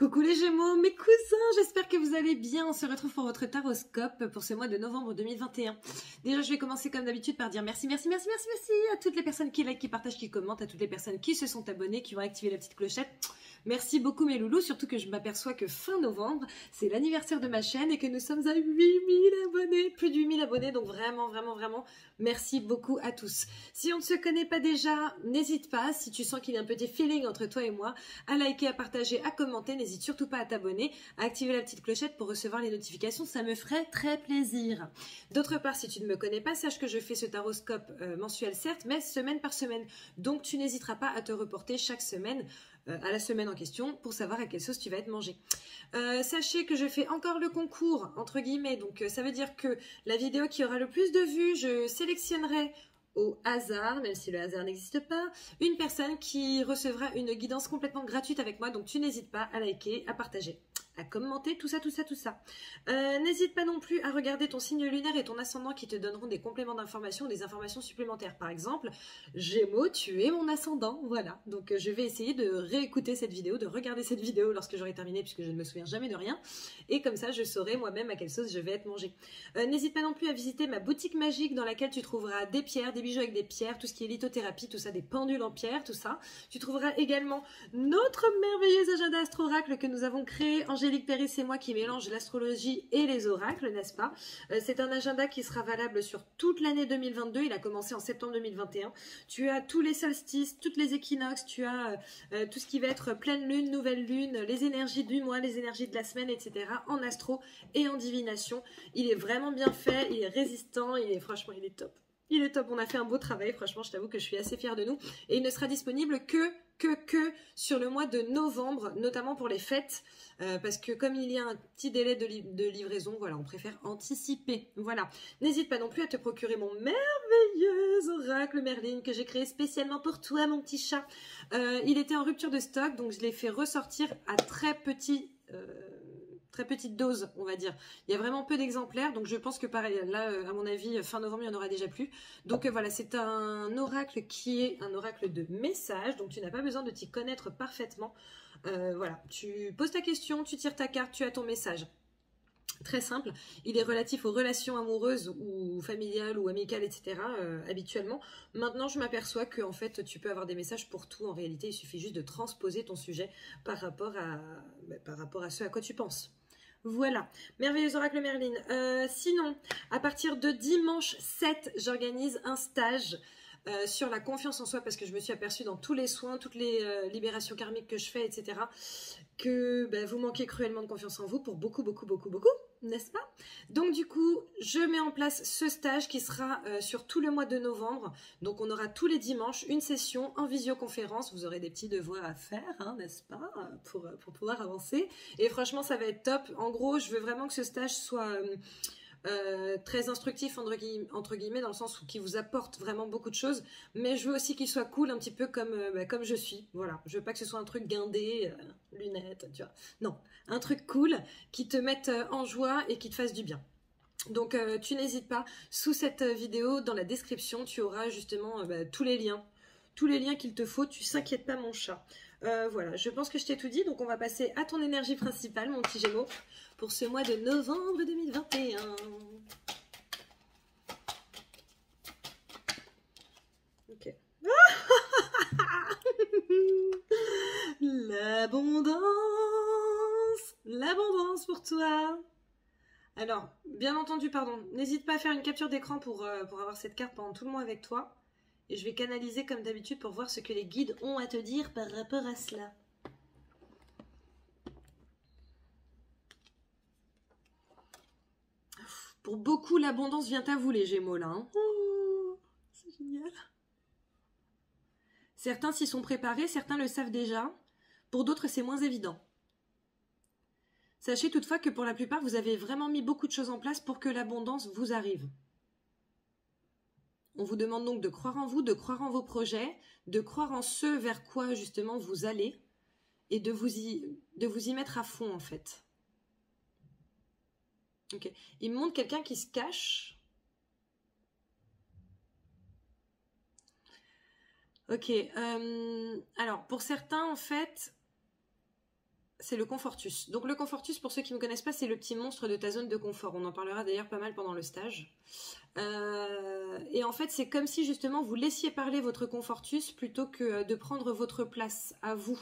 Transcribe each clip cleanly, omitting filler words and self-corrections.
Coucou les Gémeaux, mes cousins, j'espère que vous allez bien. On se retrouve pour votre taroscope pour ce mois de novembre 2021. Déjà, je vais commencer comme d'habitude par dire merci à toutes les personnes qui like, qui partagent, qui commentent, à toutes les personnes qui se sont abonnées, qui vont activer la petite clochette. Merci beaucoup mes loulous, surtout que je m'aperçois que fin novembre, c'est l'anniversaire de ma chaîne et que nous sommes à 8000 abonnés, plus de 8000 abonnés, donc vraiment, merci beaucoup à tous. Si on ne se connaît pas déjà, n'hésite pas, si tu sens qu'il y a un petit feeling entre toi et moi, à liker, à partager, à commenter, n'hésite surtout pas à t'abonner, à activer la petite clochette pour recevoir les notifications, ça me ferait très plaisir. D'autre part, si tu ne me connais pas, sache que je fais ce taroscope mensuel certes, mais semaine par semaine, donc tu n'hésiteras pas à te reporter chaque semaine à la semaine en question pour savoir à quelle sauce tu vas être mangé. Sachez que je fais encore le concours, entre guillemets, donc ça veut dire que la vidéo qui aura le plus de vues, je sélectionnerai au hasard, même si le hasard n'existe pas, une personne qui recevra une guidance complètement gratuite avec moi, donc tu n'hésites pas à liker, à partager, à commenter, tout ça. N'hésite pas non plus à regarder ton signe lunaire et ton ascendant qui te donneront des compléments d'informations ou des informations supplémentaires. Par exemple, Gémeaux, tu es mon ascendant, voilà. Donc je vais essayer de réécouter cette vidéo, de regarder cette vidéo lorsque j'aurai terminé, puisque je ne me souviens jamais de rien. Et comme ça, je saurai moi-même à quelle sauce je vais être mangée. N'hésite pas non plus à visiter ma boutique magique dans laquelle tu trouveras des pierres, des bijoux avec des pierres, tout ce qui est lithothérapie, tout ça, des pendules en pierre, tout ça. Tu trouveras également notre merveilleux agenda astro-oracle que nous avons créé, Angélique Péris et moi, qui mélange l'astrologie et les oracles, n'est-ce pas? C'est un agenda qui sera valable sur toute l'année 2022, il a commencé en septembre 2021. Tu as tous les solstices, toutes les équinoxes, tu as tout ce qui va être pleine lune, nouvelle lune, les énergies du mois, les énergies de la semaine, etc. en astro et en divination. Il est vraiment bien fait, il est résistant, franchement, il est top. Il est top, on a fait un beau travail, franchement, je t'avoue que je suis assez fière de nous. Et il ne sera disponible que sur le mois de novembre, notamment pour les fêtes, parce que comme il y a un petit délai de livraison, voilà, on préfère anticiper. Voilà. N'hésite pas non plus à te procurer mon merveilleux oracle Merlin que j'ai créé spécialement pour toi, mon petit chat. Il était en rupture de stock, donc je l'ai fait ressortir à très petite dose, on va dire. Il y a vraiment peu d'exemplaires, donc je pense que pareil, là, à mon avis, fin novembre, il n'y en aura déjà plus. Donc voilà, c'est un oracle qui est un oracle de message, donc tu n'as pas besoin de t'y connaître parfaitement. Voilà, tu poses ta question, tu tires ta carte, tu as ton message. Très simple, il est relatif aux relations amoureuses ou familiales ou amicales, etc. Habituellement. Maintenant, je m'aperçois que en fait, tu peux avoir des messages pour tout. En réalité, il suffit juste de transposer ton sujet par rapport à ce à quoi tu penses. Voilà, merveilleux oracle Merlin. Sinon, à partir de dimanche 7, j'organise un stage sur la confiance en soi, parce que je me suis aperçue dans tous les soins, toutes les libérations karmiques que je fais, etc., que vous manquez cruellement de confiance en vous pour beaucoup, n'est-ce pas? Donc du coup, je mets en place ce stage qui sera sur tout le mois de novembre. Donc on aura tous les dimanches une session en visioconférence. Vous aurez des petits devoirs à faire, hein, n'est-ce pas, pour pouvoir avancer. Et franchement, ça va être top. En gros, je veux vraiment que ce stage soit très instructif entre guillemets, dans le sens où qui vous apporte vraiment beaucoup de choses, mais je veux aussi qu'il soit cool un petit peu comme je suis. Voilà, je veux pas que ce soit un truc guindé, lunettes, tu vois. Non, un truc cool qui te mette en joie et qui te fasse du bien. Donc tu n'hésites pas, sous cette vidéo, dans la description, tu auras justement tous les liens qu'il te faut. Tu s'inquiètes pas, mon chat. Voilà, je pense que je t'ai tout dit, donc on va passer à ton énergie principale, mon petit Gémeaux, pour ce mois de novembre 2021. Ok. L'abondance pour toi. Alors, bien entendu, pardon, n'hésite pas à faire une capture d'écran pour avoir cette carte pendant tout le mois avec toi. Et je vais canaliser comme d'habitude pour voir ce que les guides ont à te dire par rapport à cela. Pour beaucoup, l'abondance vient à vous, les Gémeaux, là. Hein. Oh, c'est génial. Certains s'y sont préparés, certains le savent déjà. Pour d'autres, c'est moins évident. Sachez toutefois que pour la plupart, vous avez vraiment mis beaucoup de choses en place pour que l'abondance vous arrive. On vous demande donc de croire en vous, de croire en vos projets, de croire en ce vers quoi justement vous allez et de vous y mettre à fond en fait. Ok. Il me montre quelqu'un qui se cache. Ok. Alors, pour certains, en fait, c'est le Confortus. Donc le Confortus, pour ceux qui ne me connaissent pas, c'est le petit monstre de ta zone de confort. On en parlera d'ailleurs pas mal pendant le stage. Et en fait, c'est comme si justement vous laissiez parler votre Confortus plutôt que de prendre votre place à vous.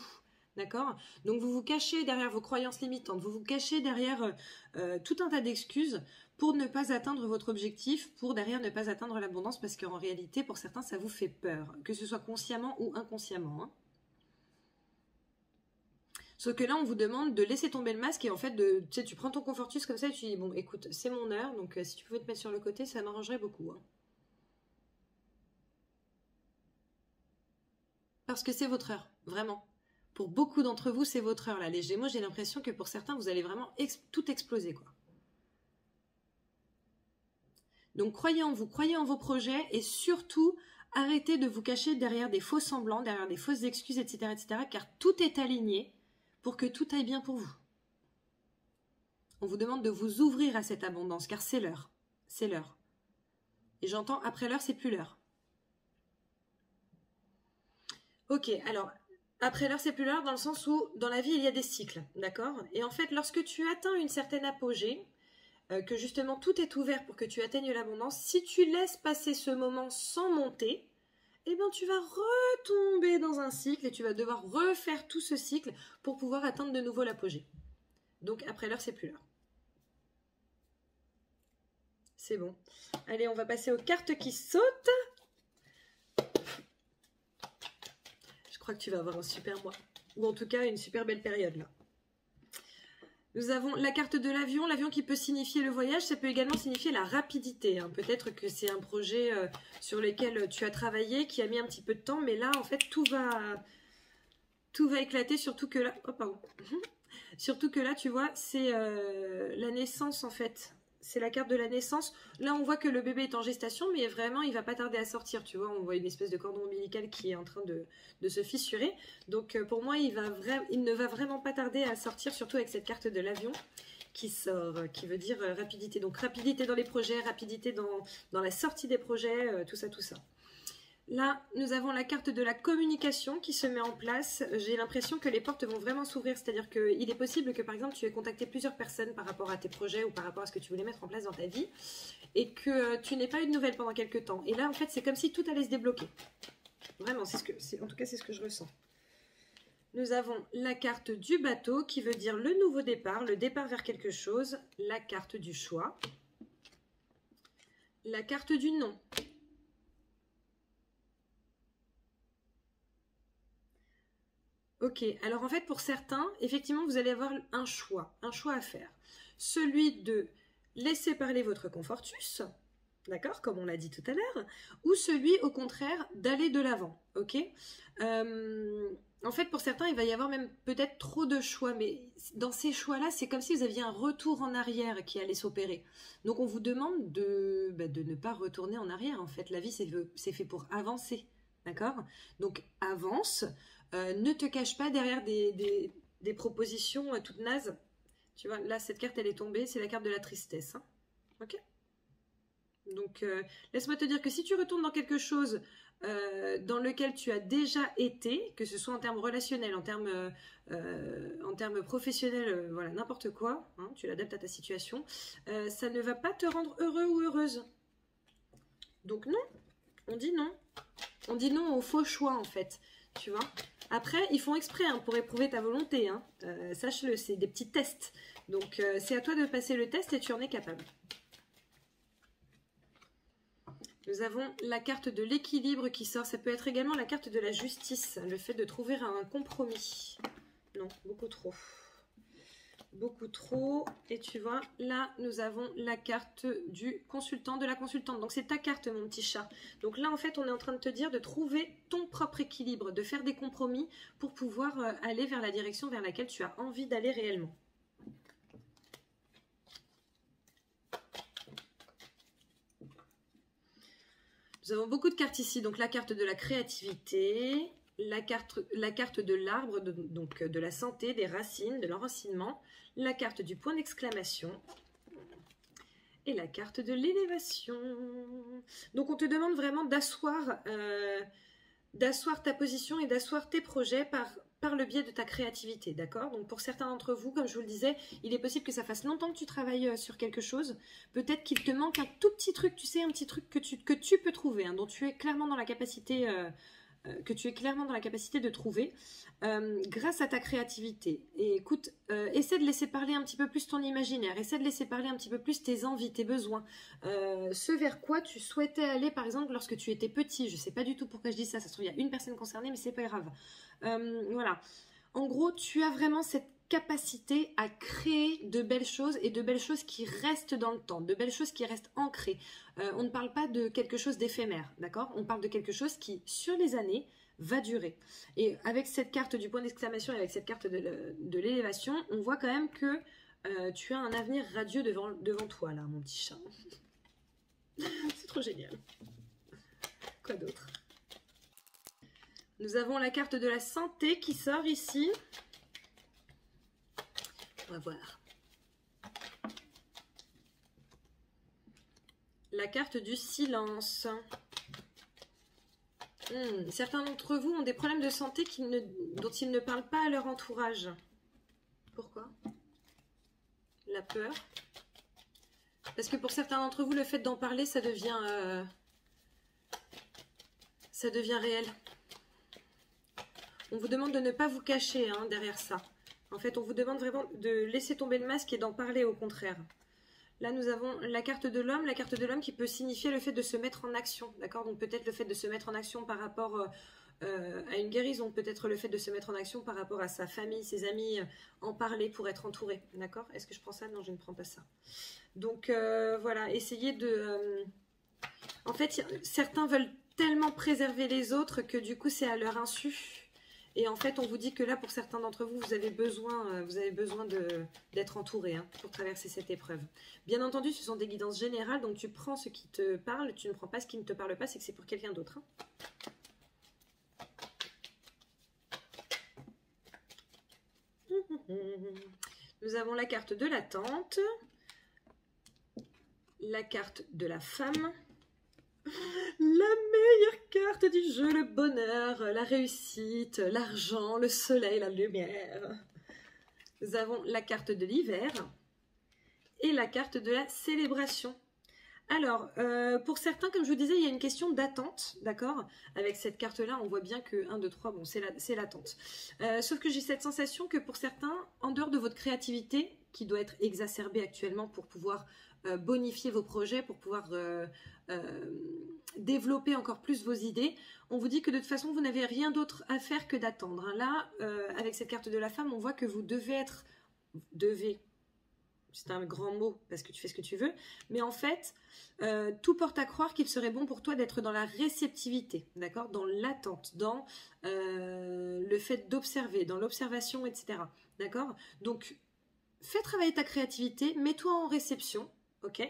D'accord? Donc vous vous cachez derrière vos croyances limitantes, vous vous cachez derrière tout un tas d'excuses pour ne pas atteindre votre objectif, pour derrière ne pas atteindre l'abondance, parce qu'en réalité, pour certains, ça vous fait peur, que ce soit consciemment ou inconsciemment. Hein. Sauf que là, on vous demande de laisser tomber le masque et en fait, tu sais, tu prends ton Confortus comme ça et tu dis, bon, écoute, c'est mon heure, donc si tu pouvais te mettre sur le côté, ça m'arrangerait beaucoup. Hein. Parce que c'est votre heure, vraiment. Pour beaucoup d'entre vous, c'est votre heure, là. Les Gémeaux, j'ai l'impression que pour certains, vous allez vraiment tout exploser, quoi. Donc, croyez en vous, croyez en vos projets et surtout, arrêtez de vous cacher derrière des faux semblants, derrière des fausses excuses, etc., car tout est aligné pour que tout aille bien pour vous. On vous demande de vous ouvrir à cette abondance, car c'est l'heure. C'est l'heure. Et j'entends, après l'heure, c'est plus l'heure. Ok, alors, après l'heure, c'est plus l'heure dans le sens où, dans la vie, il y a des cycles, d'accord? Et en fait, lorsque tu atteins une certaine apogée, que justement tout est ouvert pour que tu atteignes l'abondance, si tu laisses passer ce moment sans monter, eh bien tu vas retomber dans un cycle et tu vas devoir refaire tout ce cycle pour pouvoir atteindre de nouveau l'apogée. Donc après l'heure, c'est plus l'heure. C'est bon. Allez, on va passer aux cartes qui sautent. Je crois que tu vas avoir un super mois. Ou en tout cas, une super belle période là. Nous avons la carte de l'avion. L'avion qui peut signifier le voyage, ça peut également signifier la rapidité. Hein. Peut-être que c'est un projet sur lequel tu as travaillé, qui a mis un petit peu de temps, mais là, en fait, tout va éclater, surtout que là... Oh, pardon. Surtout que là, tu vois, c'est la naissance, en fait. C'est la carte de la naissance. Là, on voit que le bébé est en gestation, mais vraiment, il va pas tarder à sortir. Tu vois, on voit une espèce de cordon ombilical qui est en train de se fissurer. Donc, pour moi, il ne va vraiment pas tarder à sortir, surtout avec cette carte de l'avion qui sort, qui veut dire rapidité. Donc, rapidité dans les projets, rapidité dans la sortie des projets, tout ça, tout ça. Là, nous avons la carte de la communication qui se met en place. J'ai l'impression que les portes vont vraiment s'ouvrir, c'est-à-dire qu'il est possible que, par exemple, tu aies contacté plusieurs personnes par rapport à tes projets ou par rapport à ce que tu voulais mettre en place dans ta vie et que tu n'aies pas eu de nouvelles pendant quelques temps. Et là, en fait, c'est comme si tout allait se débloquer. Vraiment, en tout cas, c'est ce que je ressens. Nous avons la carte du bateau qui veut dire le nouveau départ, le départ vers quelque chose. La carte du choix. La carte du non. Ok, alors en fait pour certains, effectivement vous allez avoir un choix à faire. Celui de laisser parler votre Confortus, d'accord, comme on l'a dit tout à l'heure, ou celui au contraire d'aller de l'avant, ok. En fait pour certains il va y avoir même peut-être trop de choix, mais dans ces choix-là c'est comme si vous aviez un retour en arrière qui allait s'opérer. Donc on vous demande de ne pas retourner en arrière en fait, la vie c'est fait pour avancer, d'accord. Donc avance. Ne te cache pas derrière des propositions toutes nazes. Tu vois, là, cette carte, elle est tombée. C'est la carte de la tristesse. Hein. Ok. Donc, laisse-moi te dire que si tu retournes dans quelque chose dans lequel tu as déjà été, que ce soit en termes relationnels, en termes professionnels, voilà, n'importe quoi, hein, tu l'adaptes à ta situation, ça ne va pas te rendre heureux ou heureuse. Donc non, on dit non. On dit non au faux choix, en fait. Tu vois. Après, ils font exprès hein, pour éprouver ta volonté. Hein. Sache-le, c'est des petits tests. Donc, c'est à toi de passer le test et tu en es capable. Nous avons la carte de l'équilibre qui sort. Ça peut être également la carte de la justice. Le fait de trouver un compromis. Non, beaucoup trop. Beaucoup trop. Et tu vois, là, nous avons la carte du consultant, de la consultante. Donc, c'est ta carte, mon petit chat. Donc là, en fait, on est en train de te dire de trouver ton propre équilibre, de faire des compromis pour pouvoir aller vers la direction vers laquelle tu as envie d'aller réellement. Nous avons beaucoup de cartes ici. Donc, la carte de la créativité, la carte de l'arbre, donc de la santé, des racines, de l'enracinement, la carte du point d'exclamation et la carte de l'élévation. Donc, on te demande vraiment d'asseoir ta position et d'asseoir tes projets par par le biais de ta créativité, d'accord? Donc pour certains d'entre vous, comme je vous le disais, il est possible que ça fasse longtemps que tu travailles sur quelque chose. Peut-être qu'il te manque un tout petit truc, tu sais, un petit truc que tu peux trouver, hein, dont tu es clairement dans la capacité, de trouver grâce à ta créativité. Et écoute, essaie de laisser parler un petit peu plus ton imaginaire, essaie de laisser parler un petit peu plus tes envies, tes besoins, ce vers quoi tu souhaitais aller, par exemple, lorsque tu étais petit. Je sais pas du tout pourquoi je dis ça, ça se trouve il y a une personne concernée, mais c'est pas grave. Voilà. En gros, tu as vraiment cette capacité à créer de belles choses et de belles choses qui restent dans le temps, de belles choses qui restent ancrées. On ne parle pas de quelque chose d'éphémère, d'accord? On parle de quelque chose qui, sur les années, va durer. Et avec cette carte du point d'exclamation et avec cette carte de l'élévation, on voit quand même que tu as un avenir radieux devant toi, là, mon petit chat. C'est trop génial. Quoi d'autre? Nous avons la carte de la santé qui sort ici. On va voir. La carte du silence. Certains d'entre vous ont des problèmes de santé dont ils ne parlent pas à leur entourage. Pourquoi? La peur. Parce que pour certains d'entre vous, le fait d'en parler, ça devient réel. On vous demande de ne pas vous cacher derrière ça. En fait, on vous demande vraiment de laisser tomber le masque et d'en parler au contraire. Là, nous avons la carte de l'homme qui peut signifier le fait de se mettre en action. D'accord? Donc peut-être le fait de se mettre en action par rapport à une guérison, peut-être le fait de se mettre en action par rapport à sa famille, ses amis, en parler pour être entouré. D'accord? Est-ce que je prends ça? Non, je ne prends pas ça. Donc voilà, essayez de... En fait, certains veulent tellement préserver les autres que du coup, c'est à leur insu. Et en fait, on vous dit que là, pour certains d'entre vous, vous avez besoin d'être entouré pour traverser cette épreuve. Bien entendu, ce sont des guidances générales, donc tu prends ce qui te parle, tu ne prends pas ce qui ne te parle pas, c'est que c'est pour quelqu'un d'autre. Nous avons la carte de l'attente, la carte de la femme, la meilleure carte du jeu, le bonheur, la réussite, l'argent, le soleil, la lumière. Nous avons la carte de l'hiver et la carte de la célébration. Alors, pour certains, comme je vous disais, il y a une question d'attente, d'accord? Avec cette carte-là, on voit bien que 1, 2, 3, bon, c'est l'attente. Sauf que j'ai cette sensation que pour certains, en dehors de votre créativité, qui doit être exacerbée actuellement pour pouvoir bonifier vos projets, pour pouvoir développer encore plus vos idées, on vous dit que de toute façon, vous n'avez rien d'autre à faire que d'attendre. Là, avec cette carte de la femme, on voit que vous devez être... C'est un grand mot parce que tu fais ce que tu veux, mais en fait, tout porte à croire qu'il serait bon pour toi d'être dans la réceptivité, d'accord, dans l'attente, dans le fait d'observer, dans l'observation, etc. D'accord? Donc, fais travailler ta créativité, mets-toi en réception, ok?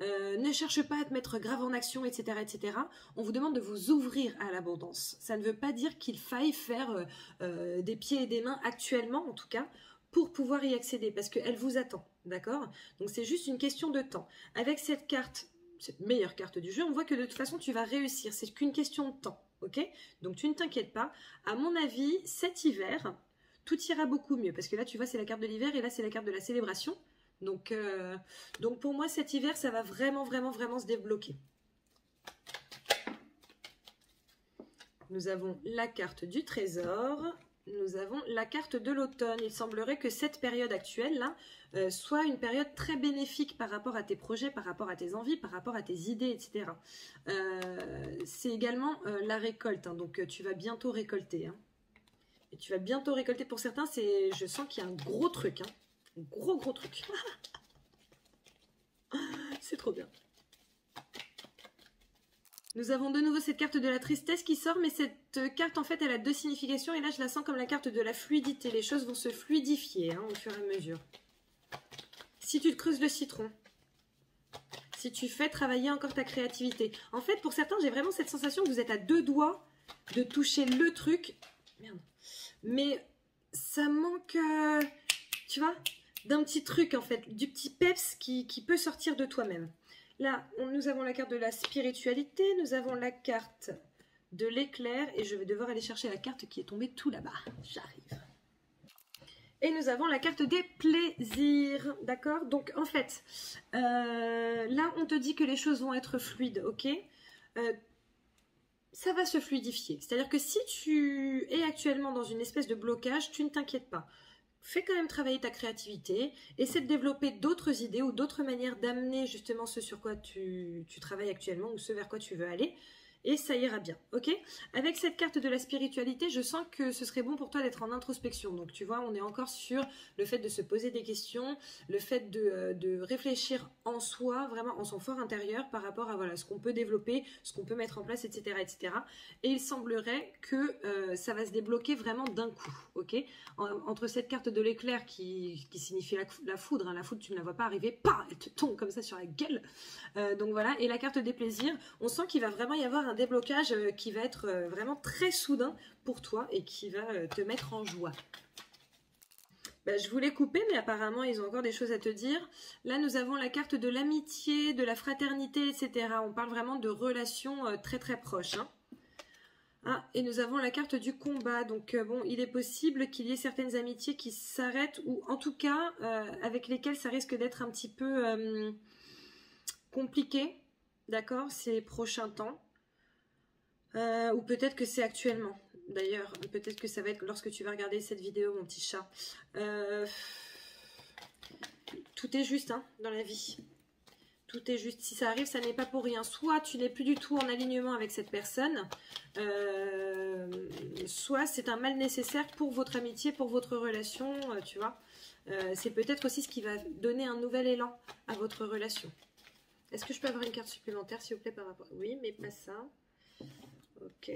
Ne cherche pas à te mettre grave en action, etc., etc. On vous demande de vous ouvrir à l'abondance. Ça ne veut pas dire qu'il faille faire des pieds et des mains actuellement, en tout cas, pour pouvoir y accéder, parce qu'elle vous attend, d'accord? Donc c'est juste une question de temps. Avec cette carte, cette meilleure carte du jeu, on voit que de toute façon tu vas réussir, c'est qu'une question de temps, ok? Donc tu ne t'inquiètes pas. À mon avis, cet hiver, tout ira beaucoup mieux, parce que là tu vois c'est la carte de l'hiver et là c'est la carte de la célébration. Donc pour moi cet hiver ça va vraiment se débloquer. Nous avons la carte du trésor. Nous avons la carte de l'automne. Il semblerait que cette période actuelle-là soit une période très bénéfique par rapport à tes projets, par rapport à tes envies, par rapport à tes idées, etc. C'est également la récolte, donc tu vas bientôt récolter. Et tu vas bientôt récolter pour certains, je sens qu'il y a un gros truc, un gros truc. C'est trop bien. Nous avons de nouveau cette carte de la tristesse qui sort, mais cette carte, en fait, elle a deux significations. Et là, je la sens comme la carte de la fluidité. Les choses vont se fluidifier au fur et à mesure. Si tu te creuses le citron, si tu fais travailler encore ta créativité. En fait, pour certains, j'ai vraiment cette sensation que vous êtes à deux doigts de toucher le truc. Merde. Mais ça manque, tu vois, d'un petit truc, en fait. Du petit peps qui peut sortir de toi-même. Là, nous avons la carte de la spiritualité, nous avons la carte de l'éclair et je vais devoir aller chercher la carte qui est tombée tout là-bas. J'arrive. Et nous avons la carte des plaisirs, d'accord? Donc en fait, là on te dit que les choses vont être fluides, ok? Ça va se fluidifier. C'est-à-dire que si tu es actuellement dans une espèce de blocage, tu ne t'inquiètes pas. Fais quand même travailler ta créativité, essaie de développer d'autres idées ou d'autres manières d'amener justement ce sur quoi tu travailles actuellement ou ce vers quoi tu veux aller. Et ça ira bien, ok? Avec cette carte de la spiritualité, je sens que ce serait bon pour toi d'être en introspection. Donc tu vois, on est encore sur le fait de se poser des questions, le fait de réfléchir en soi, vraiment en son fort intérieur par rapport à voilà, ce qu'on peut développer, ce qu'on peut mettre en place, etc. etc. Et il semblerait que ça va se débloquer vraiment d'un coup, ok? Entre cette carte de l'éclair qui signifie la foudre, hein, la foudre tu ne la vois pas arriver, pah, elle te tombe comme ça sur la gueule. Donc voilà, et la carte des plaisirs, on sent qu'il va vraiment y avoir un déblocage qui va être vraiment très soudain pour toi et qui va te mettre en joie. Je voulais couper, mais apparemment ils ont encore des choses à te dire. Là nous avons la carte de l'amitié, de la fraternité, etc. On parle vraiment de relations très très proches, hein. Ah, et nous avons la carte du combat. Donc bon, il est possible qu'il y ait certaines amitiés qui s'arrêtent, ou en tout cas avec lesquelles ça risque d'être un petit peu compliqué, d'accord, ces prochains temps. Ou peut-être que c'est actuellement. D'ailleurs, peut-être que ça va être lorsque tu vas regarder cette vidéo, mon petit chat. Tout est juste, hein, dans la vie. Tout est juste. Si ça arrive, ça n'est pas pour rien. Soit tu n'es plus du tout en alignement avec cette personne, soit c'est un mal nécessaire pour votre amitié, pour votre relation, tu vois. C'est peut-être aussi ce qui va donner un nouvel élan à votre relation. Est-ce que je peux avoir une carte supplémentaire, s'il vous plaît, par rapport... Oui, mais pas ça. Ok.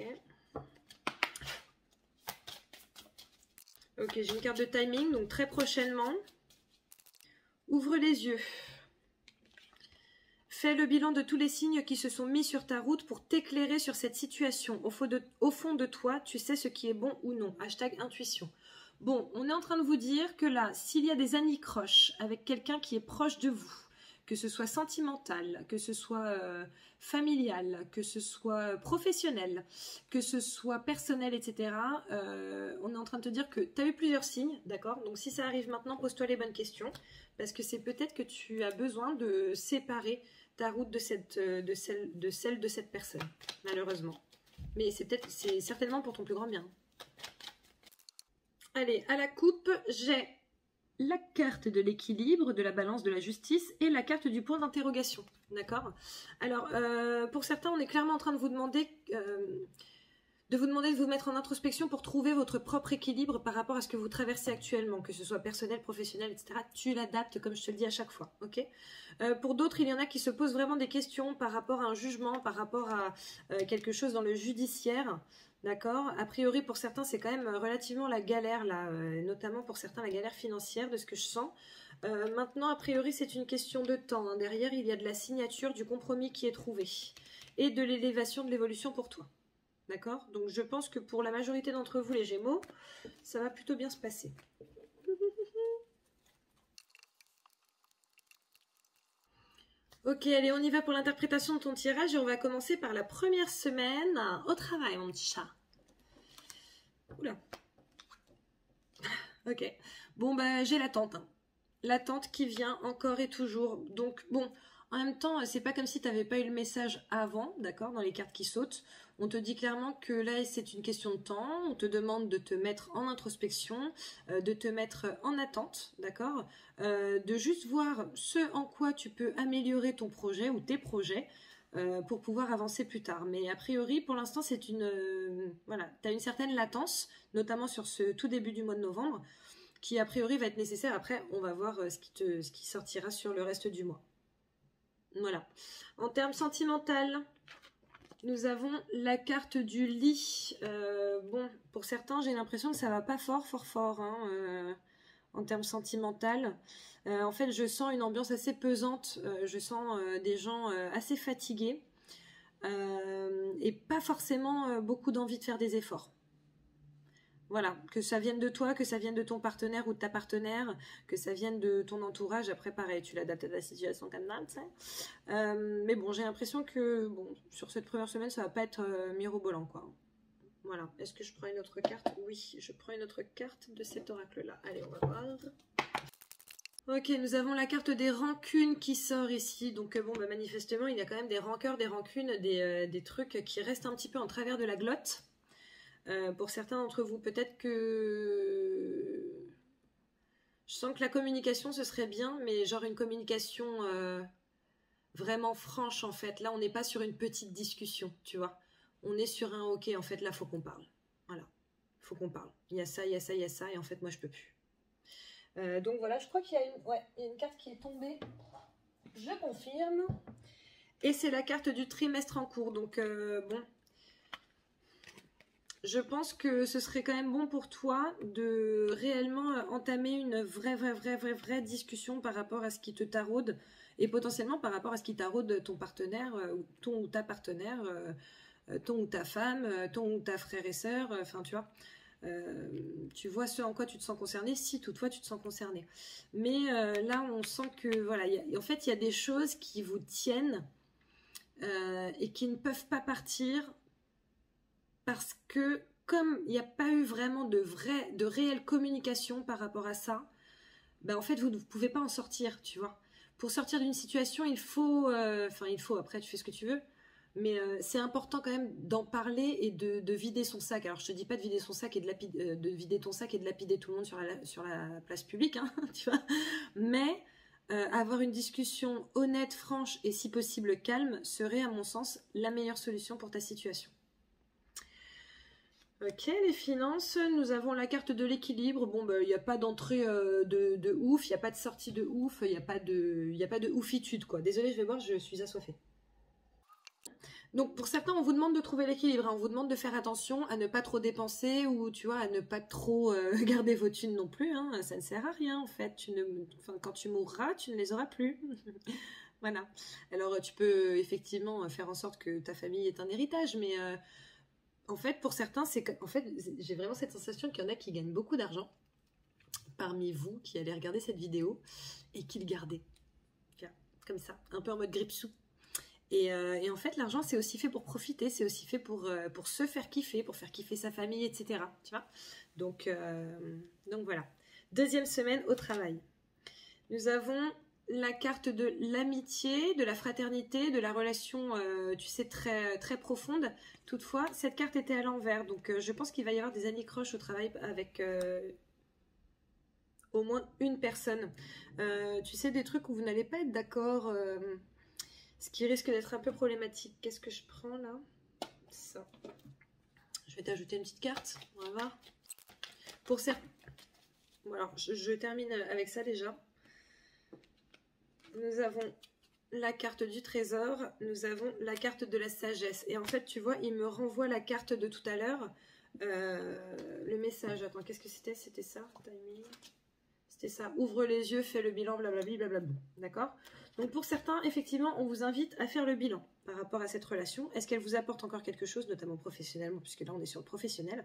Ok, j'ai une carte de timing, donc très prochainement. Ouvre les yeux. Fais le bilan de tous les signes qui se sont mis sur ta route pour t'éclairer sur cette situation. Au fond de toi, tu sais ce qui est bon ou non. Hashtag intuition. Bon, on est en train de vous dire que là, s'il y a des anicroches avec quelqu'un qui est proche de vous, que ce soit sentimental, que ce soit familial, que ce soit professionnel, que ce soit personnel, etc. On est en train de te dire que tu as eu plusieurs signes, d'accord? Donc si ça arrive maintenant, pose-toi les bonnes questions, parce que c'est peut-être que tu as besoin de séparer ta route de celle de cette personne, malheureusement. Mais c'est certainement pour ton plus grand bien. Allez, à la coupe, j'ai la carte de l'équilibre, de la balance, de la justice et la carte du point d'interrogation, d'accord? Alors, pour certains, on est clairement en train de vous demander de vous mettre en introspection pour trouver votre propre équilibre par rapport à ce que vous traversez actuellement, que ce soit personnel, professionnel, etc. Tu l'adaptes comme je te le dis à chaque fois, ok? Pour d'autres, il y en a qui se posent vraiment des questions par rapport à un jugement, par rapport à quelque chose dans le judiciaire. D'accord. A priori, pour certains, c'est quand même relativement la galère, là, notamment pour certains, la galère financière, de ce que je sens. Maintenant, a priori, c'est une question de temps, hein. Derrière, il y a de la signature, du compromis qui est trouvé et de l'élévation, de l'évolution pour toi. D'accord. Donc, je pense que pour la majorité d'entre vous, les Gémeaux, ça va plutôt bien se passer. Ok, allez, on y va pour l'interprétation de ton tirage et on va commencer par la première semaine au travail, mon petit chat. Oula. Ok. Bon, bah, j'ai l'attente, hein. L'attente qui vient encore et toujours. Donc, bon, en même temps, c'est pas comme si tu n'avais pas eu le message avant, d'accord, dans les cartes qui sautent. On te dit clairement que là, c'est une question de temps. On te demande de te mettre en introspection, de te mettre en attente, d'accord, de juste voir ce en quoi tu peux améliorer ton projet ou tes projets pour pouvoir avancer plus tard. Mais a priori, pour l'instant, c'est une... voilà, tu as une certaine latence, notamment sur ce tout début du mois de novembre, qui a priori va être nécessaire. Après, on va voir ce qui sortira sur le reste du mois. Voilà. En termes sentimental, nous avons la carte du lit. Bon, pour certains, j'ai l'impression que ça va pas fort, hein, en termes sentimental. En fait, je sens une ambiance assez pesante. Je sens des gens assez fatigués et pas forcément beaucoup d'envie de faire des efforts. Voilà, que ça vienne de toi, que ça vienne de ton partenaire ou de ta partenaire, que ça vienne de ton entourage. Après, pareil, tu l'adaptes à la situation comme ça, tu sais. Mais bon, j'ai l'impression que bon, sur cette première semaine, ça va pas être mirobolant, quoi. Voilà. Est-ce que je prends une autre carte? Oui, je prends une autre carte de cet oracle-là. Allez, on va voir. Ok, nous avons la carte des rancunes qui sort ici. Donc bon, bah, manifestement, il y a quand même des rancœurs, des rancunes, des trucs qui restent un petit peu en travers de la glotte. Pour certains d'entre vous, peut-être que... Je sens que la communication, ce serait bien, mais genre une communication vraiment franche, en fait. Là, on n'est pas sur une petite discussion, tu vois. On est sur un « ok, en fait, là, faut qu'on parle ». Voilà, faut qu'on parle. Il y a ça, il y a ça, il y a ça, et en fait, moi, je peux plus. Donc voilà, je crois qu'il y a il y a une carte qui est tombée. Je confirme. Et c'est la carte du trimestre en cours. Donc bon, je pense que ce serait quand même bon pour toi de réellement entamer une vraie discussion par rapport à ce qui te taraude et potentiellement par rapport à ce qui taraude ton partenaire, ton ou ta partenaire, ton ou ta femme, ton ou ta frère et sœur, enfin tu vois. Tu vois ce en quoi tu te sens concerné, si toutefois tu te sens concerné. Mais là, on sent que, voilà, en fait, il y a des choses qui vous tiennent et qui ne peuvent pas partir parce que, comme il n'y a pas eu vraiment de réelle communication par rapport à ça, ben, en fait, vous ne pouvez pas en sortir, tu vois. Pour sortir d'une situation, il faut, après, tu fais ce que tu veux, mais c'est important quand même d'en parler et de vider son sac. Alors je te dis pas de vider son sac et de vider ton sac et de lapider tout le monde sur la place publique, hein, tu vois. Mais avoir une discussion honnête, franche et si possible calme serait à mon sens la meilleure solution pour ta situation. Ok, les finances, nous avons la carte de l'équilibre. Bon, il n'y a pas d'entrée de ouf, il n'y a pas de sortie de ouf, il n'y a pas de oufitude, quoi. Désolée, je vais boire, je suis assoiffée. Donc pour certains, on vous demande de trouver l'équilibre, hein. On vous demande de faire attention à ne pas trop dépenser ou tu vois à ne pas trop garder vos thunes non plus, hein. Ça ne sert à rien en fait. Quand tu mourras, tu ne les auras plus. Voilà. Alors tu peux effectivement faire en sorte que ta famille ait un héritage, mais en fait pour certains, j'ai vraiment cette sensation qu'il y en a qui gagnent beaucoup d'argent parmi vous qui allez regarder cette vidéo et qui le gardaient. Comme ça, un peu en mode grippe-sous. Et en fait, l'argent, c'est aussi fait pour profiter, c'est aussi fait pour se faire kiffer, pour faire kiffer sa famille, etc. Tu vois, donc voilà. Deuxième semaine au travail. Nous avons la carte de l'amitié, de la fraternité, de la relation, tu sais, très profonde. Toutefois, cette carte était à l'envers, donc je pense qu'il va y avoir des anicroches au travail avec au moins une personne. Tu sais, des trucs où vous n'allez pas être d'accord... ce qui risque d'être un peu problématique. Qu'est-ce que je prends là? Ça. Je vais t'ajouter une petite carte. On va voir. Pour certains... Bon, alors, je termine avec ça déjà. Nous avons la carte du trésor. Nous avons la carte de la sagesse. Et en fait, tu vois, il me renvoie la carte de tout à l'heure. Le message. Attends, qu'est-ce que c'était? C'était ça. Timing. C'était ça. Ouvre les yeux, fais le bilan, blablabla, blablabla. D'accord? Donc pour certains, effectivement, on vous invite à faire le bilan par rapport à cette relation. Est-ce qu'elle vous apporte encore quelque chose, notamment professionnellement, puisque là on est sur le professionnel?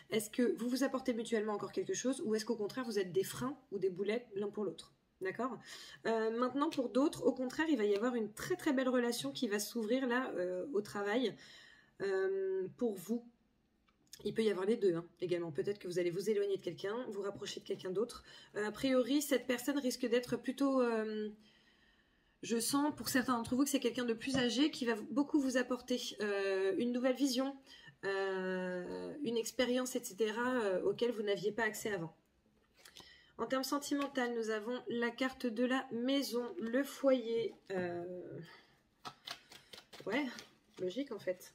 Est-ce que vous vous apportez mutuellement encore quelque chose ou est-ce qu'au contraire vous êtes des freins ou des boulettes l'un pour l'autre? D'accord. Maintenant pour d'autres, au contraire, il va y avoir une très belle relation qui va s'ouvrir là au travail pour vous. Il peut y avoir les deux hein, également. Peut-être que vous allez vous éloigner de quelqu'un, vous rapprocher de quelqu'un d'autre. A priori, cette personne risque d'être plutôt... je sens pour certains d'entre vous que c'est quelqu'un de plus âgé qui va beaucoup vous apporter une nouvelle vision, une expérience, etc. Auquel vous n'aviez pas accès avant. En termes sentimentaux, nous avons la carte de la maison, le foyer. Ouais, logique en fait.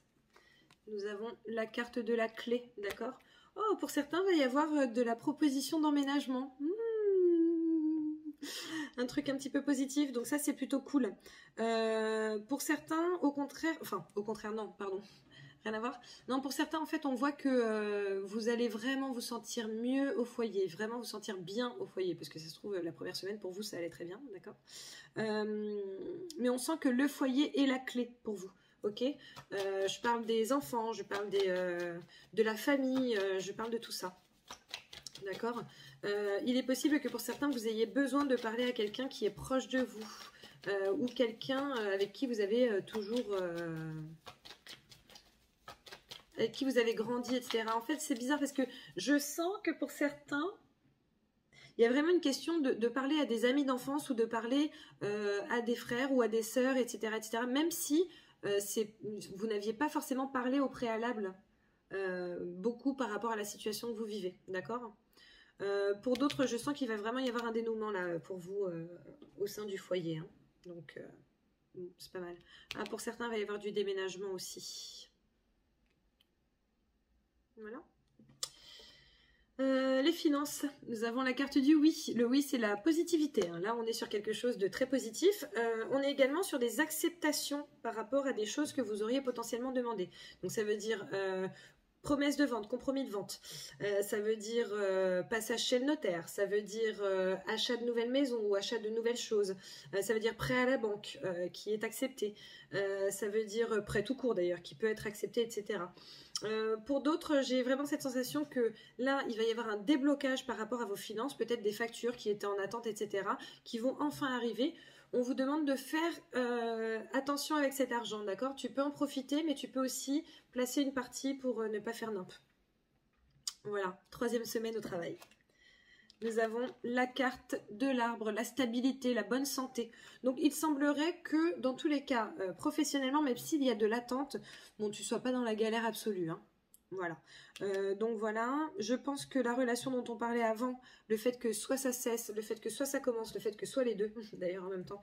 Nous avons la carte de la clé, d'accord? Oh, pour certains, il va y avoir de la proposition d'emménagement. Un truc un petit peu positif, donc ça c'est plutôt cool. Pour certains, au contraire, non, pardon, rien à voir. Non, pour certains, en fait, on voit que vous allez vraiment vous sentir mieux au foyer, vraiment vous sentir bien au foyer, parce que ça se trouve, la première semaine, pour vous, ça allait très bien, d'accord? Mais on sent que le foyer est la clé pour vous. Ok, je parle des enfants, je parle de la famille, je parle de tout ça. D'accord. Il est possible que pour certains, vous ayez besoin de parler à quelqu'un qui est proche de vous. Ou quelqu'un avec qui vous avez toujours... avec qui vous avez grandi, etc. En fait, c'est bizarre parce que je sens que pour certains, il y a vraiment une question de parler à des amis d'enfance ou de parler à des frères ou à des sœurs, etc. etc. même si vous n'aviez pas forcément parlé au préalable beaucoup par rapport à la situation que vous vivez. D'accord. Pour d'autres, je sens qu'il va vraiment y avoir un dénouement là pour vous au sein du foyer. Hein. Donc, c'est pas mal. Ah, pour certains, il va y avoir du déménagement aussi. Voilà. Les finances, nous avons la carte du oui. Le oui, c'est la positivité. Hein. Là, on est sur quelque chose de très positif. On est également sur des acceptations par rapport à des choses que vous auriez potentiellement demandées. Donc, ça veut dire promesse de vente, compromis de vente. Ça veut dire passage chez le notaire. Ça veut dire achat de nouvelles maisons ou achat de nouvelles choses. Ça veut dire prêt à la banque qui est accepté. Ça veut dire prêt tout court d'ailleurs qui peut être accepté, etc. Pour d'autres, j'ai vraiment cette sensation que là, il va y avoir un déblocage par rapport à vos finances, peut-être des factures qui étaient en attente, etc., qui vont enfin arriver. On vous demande de faire attention avec cet argent, d'accord? Tu peux en profiter, mais tu peux aussi placer une partie pour ne pas faire nimp. Voilà, 3e semaine au travail. Nous avons la carte de l'arbre, la stabilité, la bonne santé. Donc, il semblerait que, dans tous les cas, professionnellement, même s'il y a de l'attente, bon, tu ne sois pas dans la galère absolue. Hein. Voilà. Donc, voilà. Je pense que la relation dont on parlait avant, le fait que soit ça cesse, le fait que soit ça commence, le fait que soit les deux, d'ailleurs en même temps,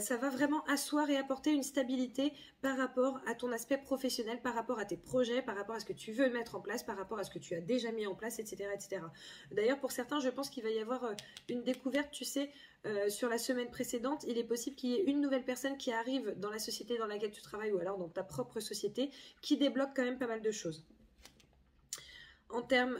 ça va vraiment asseoir et apporter une stabilité par rapport à ton aspect professionnel, par rapport à tes projets, par rapport à ce que tu veux mettre en place, par rapport à ce que tu as déjà mis en place, etc. etc. D'ailleurs, pour certains, je pense qu'il va y avoir une découverte, tu sais, sur la semaine précédente, il est possible qu'il y ait une nouvelle personne qui arrive dans la société dans laquelle tu travailles ou alors dans ta propre société qui débloque quand même pas mal de choses. En termes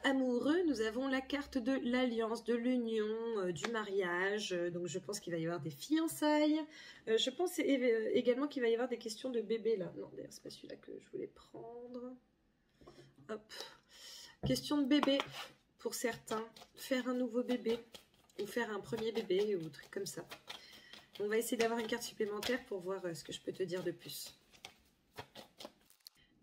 amoureux, nous avons la carte de l'alliance, de l'union, du mariage. Donc je pense qu'il va y avoir des fiançailles. Je pense également qu'il va y avoir des questions de bébé là. Non, d'ailleurs, c'est pas celui-là que je voulais prendre. Hop. Question de bébé pour certains. Faire un nouveau bébé ou faire un premier bébé ou truc comme ça. On va essayer d'avoir une carte supplémentaire pour voir ce que je peux te dire de plus.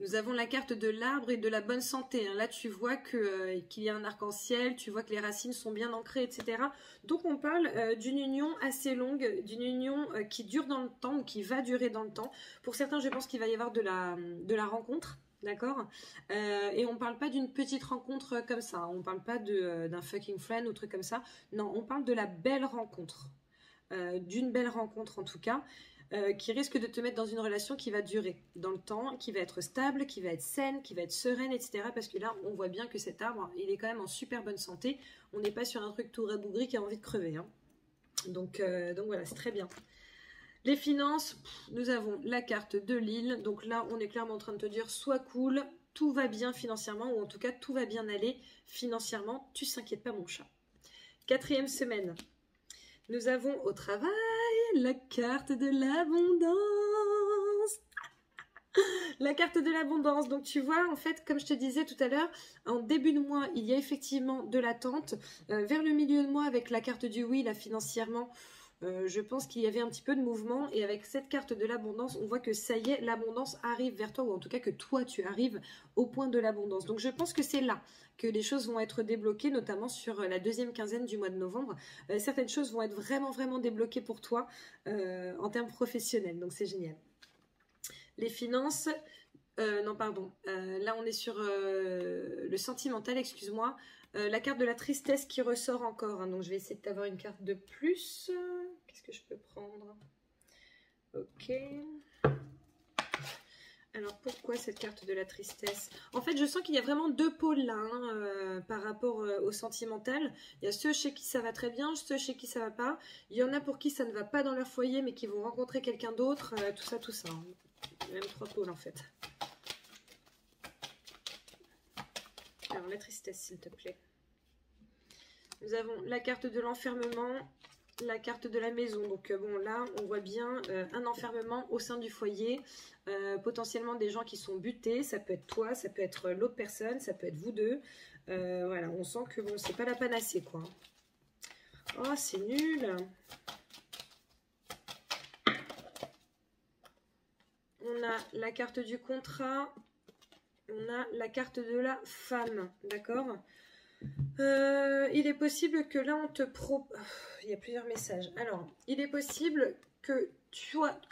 Nous avons la carte de l'arbre et de la bonne santé. Là, tu vois qu'il y a un arc-en-ciel, tu vois que les racines sont bien ancrées, etc. Donc, on parle d'une union assez longue, d'une union qui dure dans le temps ou qui va durer dans le temps. Pour certains, je pense qu'il va y avoir de la rencontre. D'accord. Et on parle pas d'une petite rencontre comme ça. On parle pas d'un fucking friend ou truc comme ça. Non, on parle de la belle rencontre. D'une belle rencontre en tout cas. Qui risque de te mettre dans une relation qui va durer dans le temps, qui va être stable, qui va être saine, qui va être sereine, etc. Parce que là, on voit bien que cet arbre, il est quand même en super bonne santé. On n'est pas sur un truc tout rabougri qui a envie de crever. Hein. Donc voilà, c'est très bien. Les finances, nous avons la carte de l'île. Donc là, on est clairement en train de te dire, sois cool, tout va bien financièrement, ou en tout cas, tout va bien aller financièrement. Tu s'inquiètes pas, mon chat. 4e semaine. Nous avons au travail la carte de l'abondance. La carte de l'abondance. Donc tu vois, en fait, comme je te disais tout à l'heure, en début de mois, il y a effectivement de l'attente. Vers le milieu de mois, avec la carte du oui, là, financièrement, je pense qu'il y avait un petit peu de mouvement. Et avec cette carte de l'abondance, on voit que ça y est, l'abondance arrive vers toi, ou en tout cas que toi, tu arrives au point de l'abondance. Donc je pense que c'est là que les choses vont être débloquées, notamment sur la 2e quinzaine du mois de novembre. Certaines choses vont être vraiment, vraiment débloquées pour toi en termes professionnels. Donc c'est génial. Les finances... non, pardon. Là, on est sur le sentimental, excuse-moi. La carte de la tristesse qui ressort encore. Hein, donc, je vais essayer d'avoir une carte de plus. Qu'est-ce que je peux prendre? Ok. Alors, pourquoi cette carte de la tristesse? En fait, je sens qu'il y a vraiment deux pôles là, hein, par rapport au sentimental. Il y a ceux chez qui ça va très bien, ceux chez qui ça va pas. Il y en a pour qui ça ne va pas dans leur foyer, mais qui vont rencontrer quelqu'un d'autre. Tout ça, tout ça. Hein. Il y a même 3 pôles, en fait. Alors, la tristesse, s'il te plaît. Nous avons la carte de l'enfermement, la carte de la maison. Donc bon, là, on voit bien un enfermement au sein du foyer. Potentiellement des gens qui sont butés. Ça peut être toi, ça peut être l'autre personne, ça peut être vous deux. Voilà, on sent que bon, c'est pas la panacée, quoi. Oh, c'est nul. On a la carte du contrat. On a la carte de la femme. D'accord. Il est possible que là, on te il y a plusieurs messages. Alors, il est possible que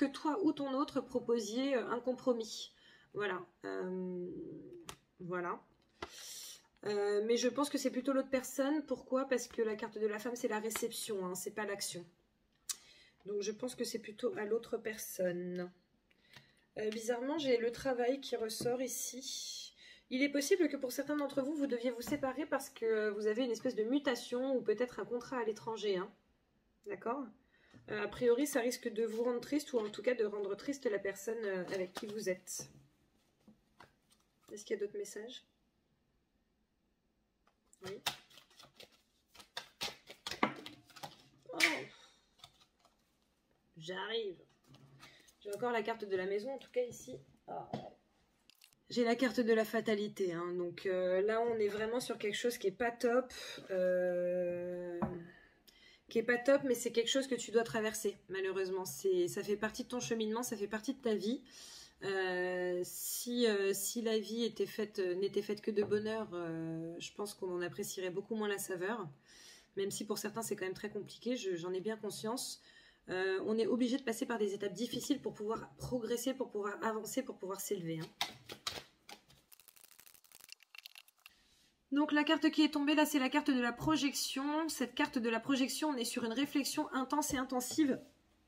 toi ou ton autre proposiez un compromis. Voilà. Voilà. Mais je pense que c'est plutôt l'autre personne. Pourquoi? Parce que la carte de la femme, c'est la réception, hein, c'est pas l'action. Donc je pense que c'est plutôt à l'autre personne. Bizarrement, j'ai le travail qui ressort ici. Il est possible que pour certains d'entre vous, vous deviez vous séparer parce que vous avez une espèce de mutation ou peut-être un contrat à l'étranger. Hein. D'accord? A priori, ça risque de vous rendre triste ou en tout cas de rendre triste la personne avec qui vous êtes. Est-ce qu'il y a d'autres messages? Oui. Oh. J'arrive. J'ai encore la carte de la maison, en tout cas ici. Oh. J'ai la carte de la fatalité. Hein. Donc là, on est vraiment sur quelque chose qui est pas top. Qui est pas top, mais c'est quelque chose que tu dois traverser, malheureusement. Ça fait partie de ton cheminement, ça fait partie de ta vie. Si la vie n'était faite que de bonheur, je pense qu'on en apprécierait beaucoup moins la saveur. Même si pour certains c'est quand même très compliqué, j'en ai bien conscience. On est obligé de passer par des étapes difficiles pour pouvoir progresser, pour pouvoir avancer, pour pouvoir s'élever. Hein. Donc la carte qui est tombée là, c'est la carte de la projection. Cette carte de la projection, on est sur une réflexion intense et intensive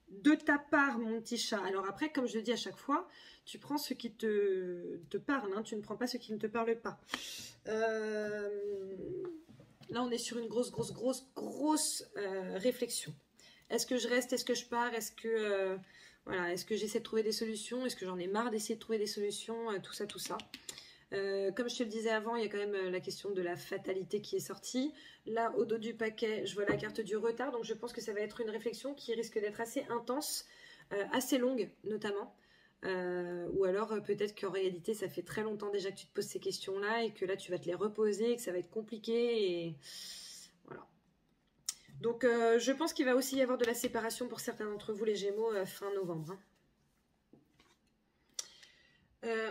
de ta part, mon petit chat. Alors après, comme je le dis à chaque fois, tu prends ce qui te parle, hein, tu ne prends pas ce qui ne te parle pas. Là, on est sur une grosse réflexion. Est-ce que je reste? Est-ce que je pars? Est-ce que voilà, est-ce que j'essaie de trouver des solutions? Est-ce que j'en ai marre d'essayer de trouver des solutions? Tout ça, tout ça. Comme je te le disais avant, il y a quand même la question de la fatalité qui est sortie. Là, au dos du paquet, je vois la carte du retard. Donc, je pense que ça va être une réflexion qui risque d'être assez intense, assez longue notamment. Ou alors, peut-être qu'en réalité, ça fait très longtemps déjà que tu te poses ces questions-là et que là, tu vas te les reposer et que ça va être compliqué. Et voilà. Donc, je pense qu'il va aussi y avoir de la séparation pour certains d'entre vous, les Gémeaux, fin novembre. Hein.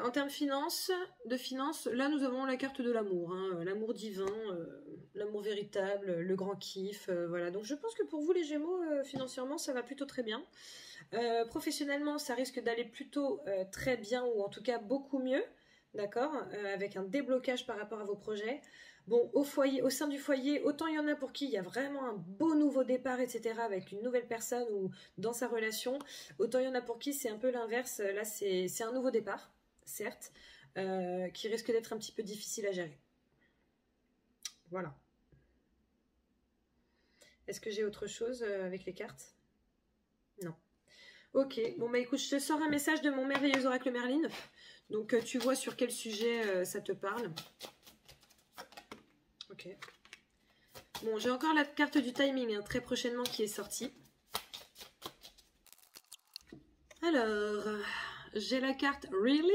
En termes de finances, là nous avons la carte de l'amour, hein, l'amour divin, l'amour véritable, le grand kiff, voilà. Donc je pense que pour vous les Gémeaux, financièrement ça va plutôt très bien. Professionnellement ça risque d'aller plutôt très bien ou en tout cas beaucoup mieux, d'accord, avec un déblocage par rapport à vos projets. Bon, au sein du foyer, autant il y en a pour qui il y a vraiment un beau nouveau départ, etc., avec une nouvelle personne ou dans sa relation, autant il y en a pour qui c'est un peu l'inverse, là c'est un nouveau départ. Certes, qui risque d'être un petit peu difficile à gérer. Voilà. Est-ce que j'ai autre chose avec les cartes? Non. Ok, bon bah écoute, je te sors un message de mon merveilleux oracle Merlin. Donc tu vois sur quel sujet ça te parle. Ok. Bon, j'ai encore la carte du timing, hein, très prochainement, qui est sortie. Alors, j'ai la carte Really?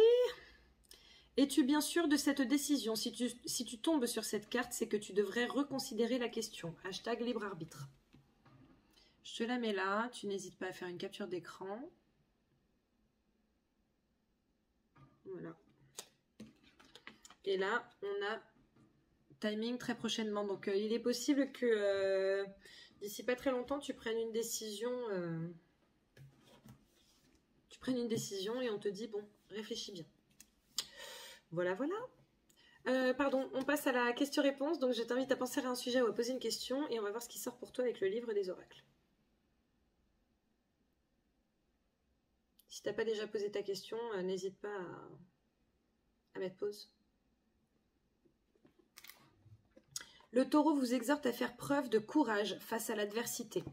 Es-tu bien sûr de cette décision? Si tu tombes sur cette carte, c'est que tu devrais reconsidérer la question. Hashtag libre arbitre. Je te la mets là. Tu n'hésites pas à faire une capture d'écran. Voilà. Et là, on a timing très prochainement. Donc, il est possible que d'ici pas très longtemps, tu prennes une décision. Et on te dit, bon, réfléchis bien. Voilà, voilà. Pardon, on passe à la question-réponse. Donc, je t'invite à penser à un sujet ou à poser une question et on va voir ce qui sort pour toi avec le livre des oracles. Si tu n'as pas déjà posé ta question, n'hésite pas à mettre pause. Le taureau vous exhorte à faire preuve de courage face à l'adversité.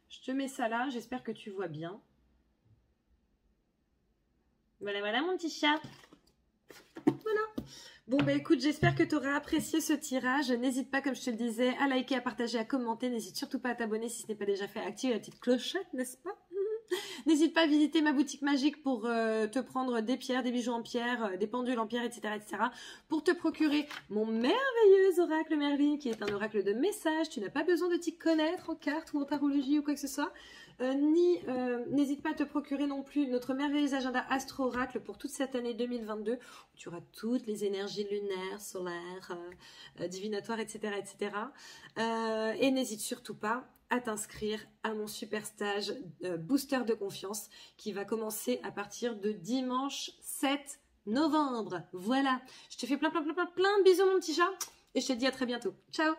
Je te mets ça là, j'espère que tu vois bien. Voilà, voilà mon petit chat. Voilà. Bon bah écoute, j'espère que tu auras apprécié ce tirage. N'hésite pas, comme je te le disais, à liker, à partager, à commenter. N'hésite surtout pas à t'abonner si ce n'est pas déjà fait. Active la petite clochette, n'est-ce pas? N'hésite pas à visiter ma boutique magique pour te prendre des pierres, des bijoux en pierre, des pendules en pierre, etc., etc. Pour te procurer mon merveilleux oracle Merlin, qui est un oracle de messages. Tu n'as pas besoin de t'y connaître en cartes ou en tarologie ou quoi que ce soit. N'hésite pas à te procurer non plus notre merveilleux agenda Astro-Oracle pour toute cette année 2022, où tu auras toutes les énergies lunaires, solaires, divinatoires, etc. etc. Et n'hésite surtout pas à t'inscrire à mon super stage Booster de confiance qui va commencer à partir de dimanche 7 novembre. Voilà, je te fais plein de bisous mon petit chat et je te dis à très bientôt. Ciao!